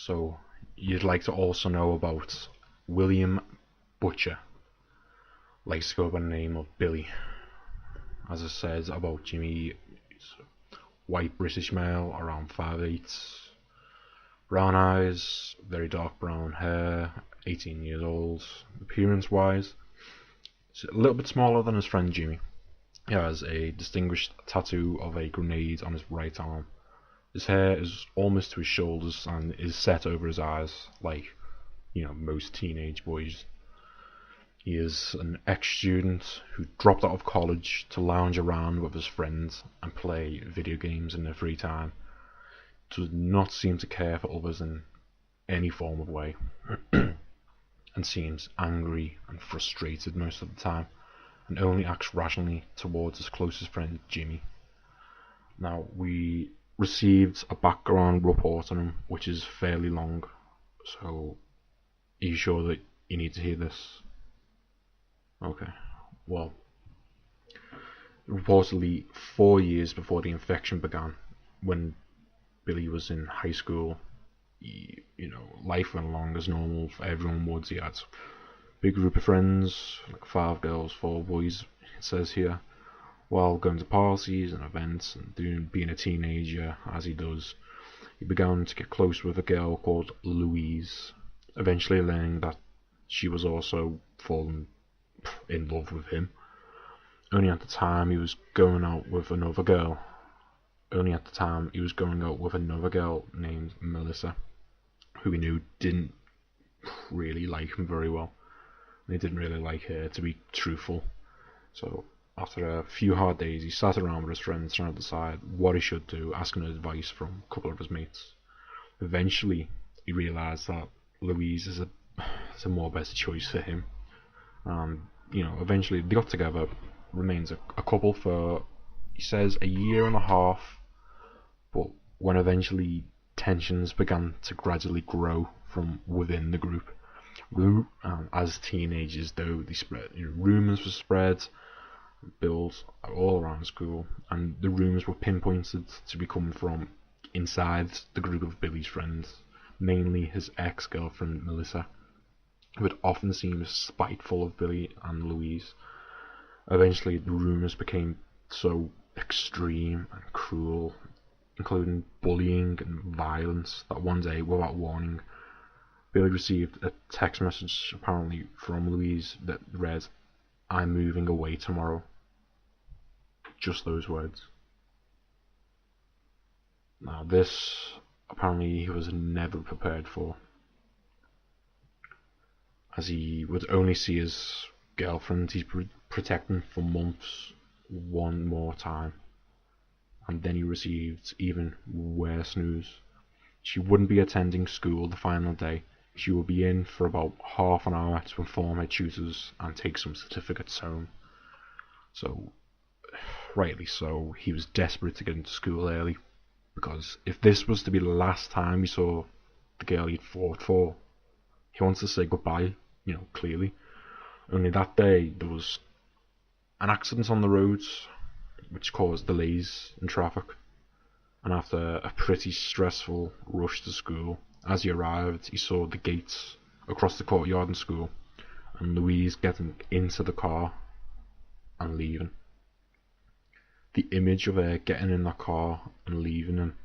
So you'd like to also know about William Butcher, likes to go by the name of Billy. As I said about Jimmy, he's a white British male, around 5'8", brown eyes, very dark brown hair, 18 years old. Appearance wise, he's a little bit smaller than his friend Jimmy. He has a distinguished tattoo of a grenade on his right arm. His hair is almost to his shoulders and is set over his eyes, like, most teenage boys. He is an ex-student who dropped out of college to lounge around with his friends and play video games in their free time. Does not seem to care for others in any form of way, and seems angry and frustrated most of the time, and only acts rationally towards his closest friend Jimmy. Now, we received a background report on him, which is fairly long, so are you sure that you need to hear this? Okay, well, reportedly 4 years before the infection began, when Billy was in high school, life went along as normal for everyone would. He had a big group of friends, like 5 girls, 4 boys, it says here, while going to parties and events and being a teenager, as he does. He began to get close with a girl called Louise, eventually learning that she was also fallen in love with him. Only at the time he was going out with another girl. Named Melissa, who he knew didn't really like him very well. And he didn't really like her, to be truthful. So after a few hard days, he sat around with his friends trying to decide what he should do, asking advice from a couple of his mates. Eventually, he realised that Louise is a more better choice for him. Eventually they got together, remains a couple for, he says, a year and a half, but when eventually tensions began to gradually grow from within the group, as teenagers though, they spread, rumours were spread, built all around school, and the rumours were pinpointed to be coming from inside the group of Billy's friends, mainly his ex-girlfriend Melissa, who would often seem spiteful of Billy and Louise. Eventually, the rumours became so extreme and cruel, including bullying and violence, that one day, without warning, Billy received a text message apparently from Louise that read, "I'm moving away tomorrow." Just those words. Now this, apparently he was never prepared for, as he would only see his girlfriend he's protecting for months one more time. And then he received even worse news. She wouldn't be attending school the final day. She would be in for about half an hour to inform her tutors and take some certificates home. So, rightly so, he was desperate to get into school early, because if this was to be the last time he saw the girl he'd fought for, he wants to say goodbye, clearly. Only that day there was an accident on the roads which caused delays in traffic, and after a pretty stressful rush to school, as he arrived he saw the gates across the courtyard in school and Louise getting into the car and leaving. The image of her getting in that car and leaving him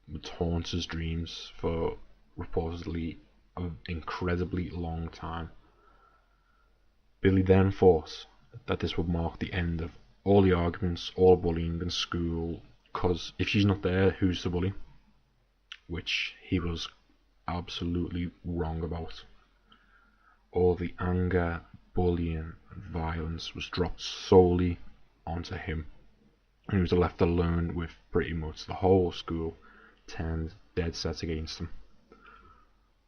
would haunt his dreams for reportedly an incredibly long time. Billy then thought that this would mark the end of all the arguments, all bullying in school, because if she's not there, who's to bully? Which he was absolutely wrong about. All the anger, bullying and violence was dropped solely onto him, and he was left alone with pretty much the whole school turned dead set against him.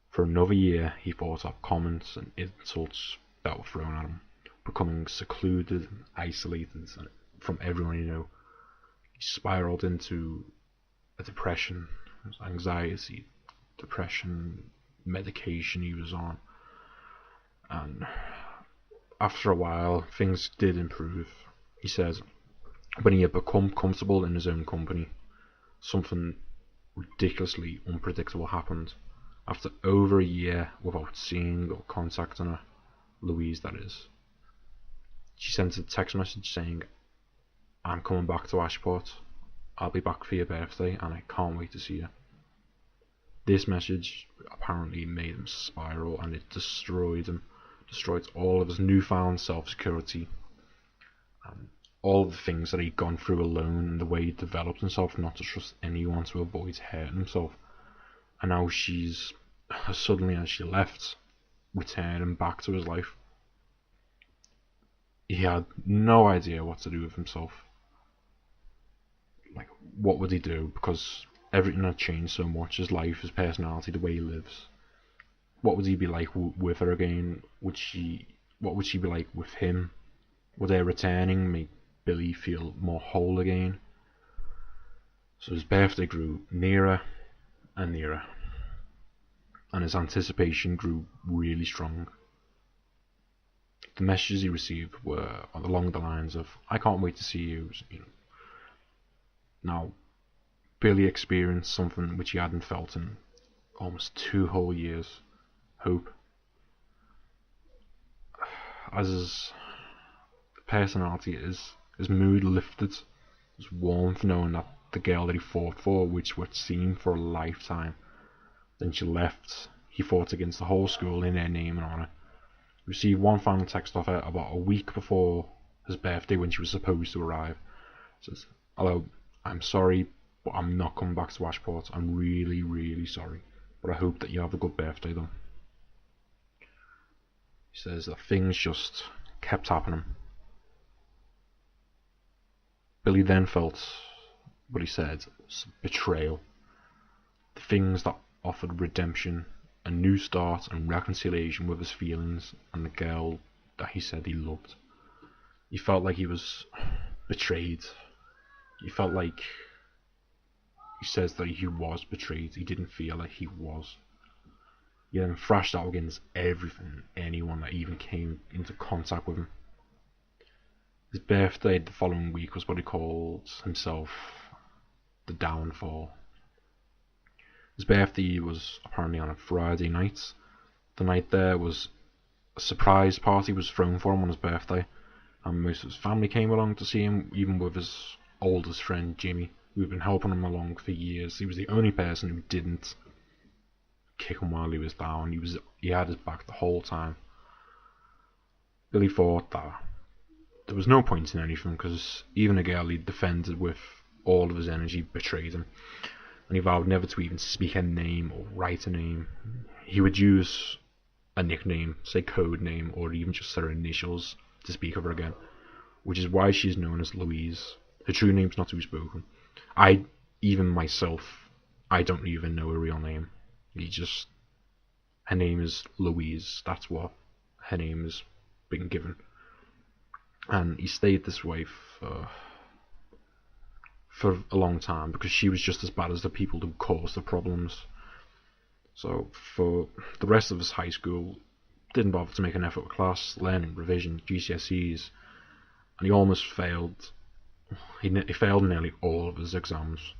For another year he fought off comments and insults that were thrown at him, becoming secluded and isolated from everyone he knew. He spiraled into a depression, anxiety, depression, medication he was on, and after a while things did improve. He says when he had become comfortable in his own company, something ridiculously unpredictable happened. After over a year without seeing or contacting her, Louise that is, she sent a text message saying, "I'm coming back to Ashport. I'll be back for your birthday and I can't wait to see you." This message apparently made him spiral, and it destroyed him. Destroyed all of his newfound self-security, and all of the things that he'd gone through alone, and the way he developed himself not to trust anyone to avoid hurting himself. And now she's, suddenly as she left, returned him back to his life. He had no idea what to do with himself. Like, what would he do? Because everything had changed so much, his life, his personality, the way he lives. What would he be like with her again? What would she be like with him? Would their returning make Billy feel more whole again? So his birthday grew nearer and nearer, and his anticipation grew really strong. The messages he received were along the lines of, "I can't wait to see you." Now, Billy experienced something which he hadn't felt in almost 2 whole years: hope. As his personality, his mood lifted, his warmth knowing that the girl that he fought for, which would seem for a lifetime, then she left. He fought against the whole school in her name and honour. Received one final text off her about a week before his birthday when she was supposed to arrive. It says, "Hello, I'm sorry, but I'm not coming back to Ashport. I'm really, really sorry. But I hope that you have a good birthday though." He says that things just kept happening. Billy then felt what he said was betrayal. The things that offered redemption, a new start and reconciliation with his feelings and the girl that he said he loved. He felt like he was betrayed. He felt like, he says that he was betrayed. He didn't feel like he was. He then thrashed out against everything, anyone that even came into contact with him. His birthday the following week was what he called himself the downfall. His birthday was apparently on a Friday night. The night there was a surprise party was thrown for him on his birthday, and most of his family came along to see him, even with his oldest friend Jimmy, who had been helping him along for years. He was the only person who didn't kick him while he was down. He had his back the whole time. Billy thought that there was no point in anything, because even a girl he defended with all of his energy betrayed him, and he vowed never to even speak a name or write a name. He would use a nickname, say code name, or even just her initials to speak of her again, which is why she's known as Louise. Her true name's not to be spoken. Even myself, I don't even know her real name. Her name is Louise. That's what her name has been given. And he stayed this way for a long time, because she was just as bad as the people who caused the problems. So for the rest of his high school, didn't bother to make an effort with class, learning, revision, GCSEs, and he almost failed. He failed nearly all of his exams.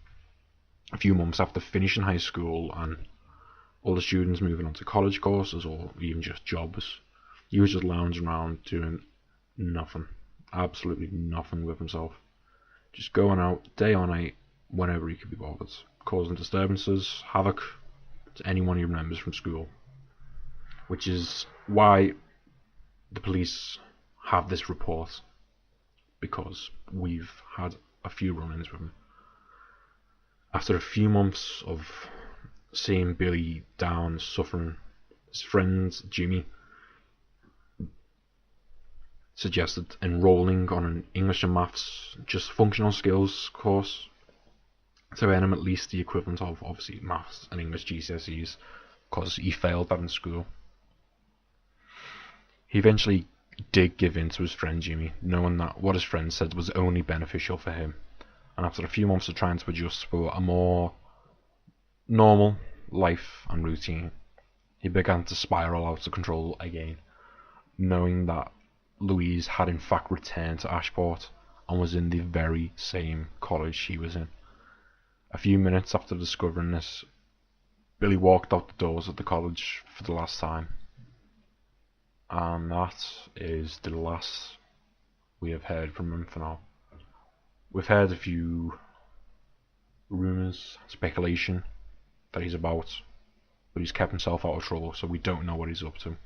A few months after finishing high school and all the students moving on to college courses or even just jobs, he was just lounging around doing nothing, absolutely nothing with himself. Just going out day or night whenever he could be bothered, causing disturbances, havoc to anyone he remembers from school. Which is why the police have this report, because we've had a few run-ins with him. After a few months of seeing Billy down, suffering, his friend Jimmy suggested enrolling on an English and Maths, just functional skills course, to earn him at least the equivalent of, obviously, Maths and English GCSEs, because he failed that in school. He eventually did give in to his friend Jimmy, knowing that what his friend said was only beneficial for him. And after a few months of trying to adjust for a more normal life and routine, he began to spiral out of control again, knowing that Louise had in fact returned to Ashport and was in the very same college he was in. A few minutes after discovering this, Billy walked out the doors of the college for the last time. And that is the last we have heard from him for now. We've heard a few rumours, speculation that he's about, but he's kept himself out of trouble, so we don't know what he's up to.